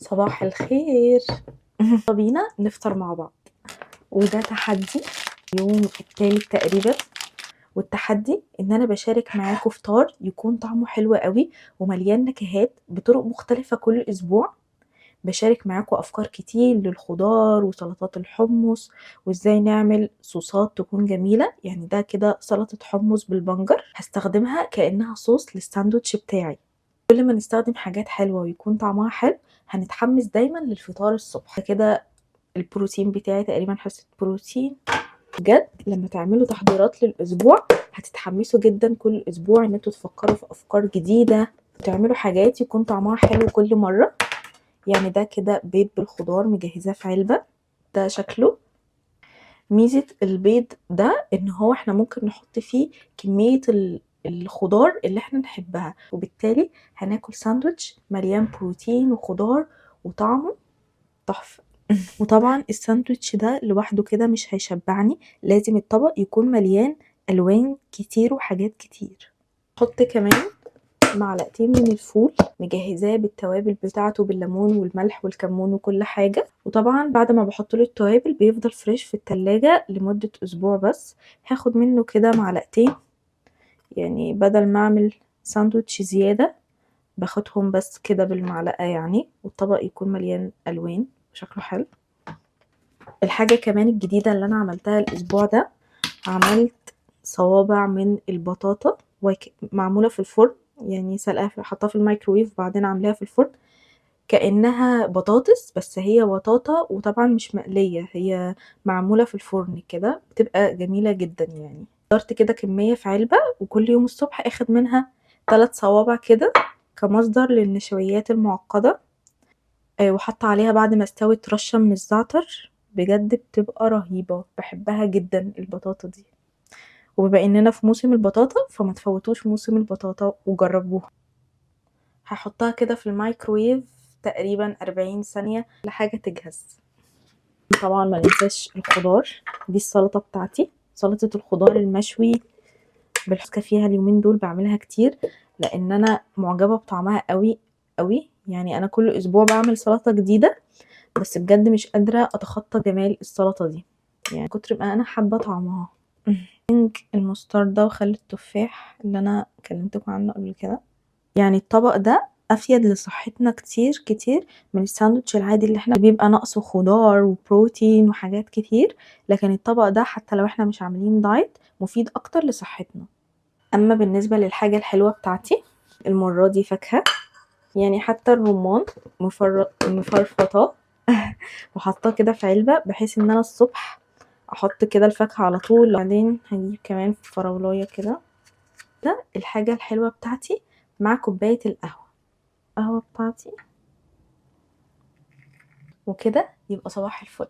صباح الخير. يلا بينا نفطر مع بعض، وده تحدي يوم التالت تقريبا. والتحدي ان انا بشارك معاكم فطار يكون طعمه حلو قوي ومليان نكهات بطرق مختلفة كل اسبوع. بشارك معاكم افكار كتير للخضار وسلطات الحمص، وازاي نعمل صوصات تكون جميلة. يعني ده كده سلطة حمص بالبنجر، هستخدمها كأنها صوص للساندوتش بتاعي. كل ما نستخدم حاجات حلوة ويكون طعمها حلو هنتحمس دايما للفطار الصبح كده. البروتين بتاعي تقريبا حصة بروتين. بجد لما تعملوا تحضيرات للأسبوع هتتحمسوا جدا كل أسبوع ان انتوا تفكروا في أفكار جديدة وتعملوا حاجات يكون طعمها حلو كل مرة. يعني ده كده بيض بالخضار مجهزاه في علبة. ده شكله. ميزة البيض ده ان هو احنا ممكن نحط فيه كمية الخضار اللي احنا نحبها، وبالتالي هناكل ساندوتش مليان بروتين وخضار وطعمه تحفة. وطبعا الساندوتش ده لوحده كده مش هيشبعني، لازم الطبق يكون مليان ألوان كتير وحاجات كتير. حط كمان معلقتين من الفول مجهزاه بالتوابل بتاعته بالليمون والملح والكمون وكل حاجة. وطبعا بعد ما بحط له التوابل بيفضل فريش في التلاجة لمدة أسبوع بس. هاخد منه كده معلقتين، يعني بدل ما أعمل ساندوتش زيادة باخدهم بس كده بالمعلقة يعني، والطبق يكون مليان ألوان وشكله حلو. الحاجة كمان الجديدة اللي أنا عملتها الأسبوع ده، عملت صوابع من البطاطا معمولة في الفرن، يعني سلقاها حطها في الميكروويف وبعدين عاملاها في الفرن كأنها بطاطس، بس هي بطاطا وطبعا مش مقلية، هي معمولة في الفرن كده بتبقى جميلة جدا. يعني قدرت كده كمية في علبة، وكل يوم الصبح اخد منها 3 صوابع كده كمصدر للنشويات المعقدة. وحط عليها بعد ما استوت رشة من الزعتر. بجد بتبقى رهيبة، بحبها جدا البطاطا دي. وبما اننا في موسم البطاطا فما تفوتوش موسم البطاطا وجربوها. هحطها كده في الميكرويف تقريبا 40 ثانية لحاجة تجهز. طبعا ما ننساش الخضار. دي السلطة بتاعتي، سلطة الخضار المشوي بالحسكة فيها اليومين دول بعملها كتير لان انا معجبة بطعمها قوي قوي. يعني انا كل اسبوع بعمل سلطة جديدة، بس بجد مش قادرة اتخطى جمال السلطة دي، يعني كتر ما انا حابة طعمها. المستردة وخل التفاح اللي انا كلمتكم عنه قبل كده. يعني الطبق ده افيد لصحتنا كتير كتير من الساندوتش العادي اللي احنا بيبقى ناقصه خضار وبروتين وحاجات كتير، لكن الطبق ده حتى لو احنا مش عاملين دايت مفيد اكتر لصحتنا. اما بالنسبة للحاجة الحلوة بتاعتي المرة دي فاكهة، يعني حتى الرمان مفرفطاه وحطاه كده في علبة بحيث ان انا الصبح احط كده الفاكهة على طول. بعدين هجيب كمان فراولاية كده. ده الحاجة الحلوة بتاعتي مع كوباية القهوة بتاعتي، وكده يبقى صباح الفل.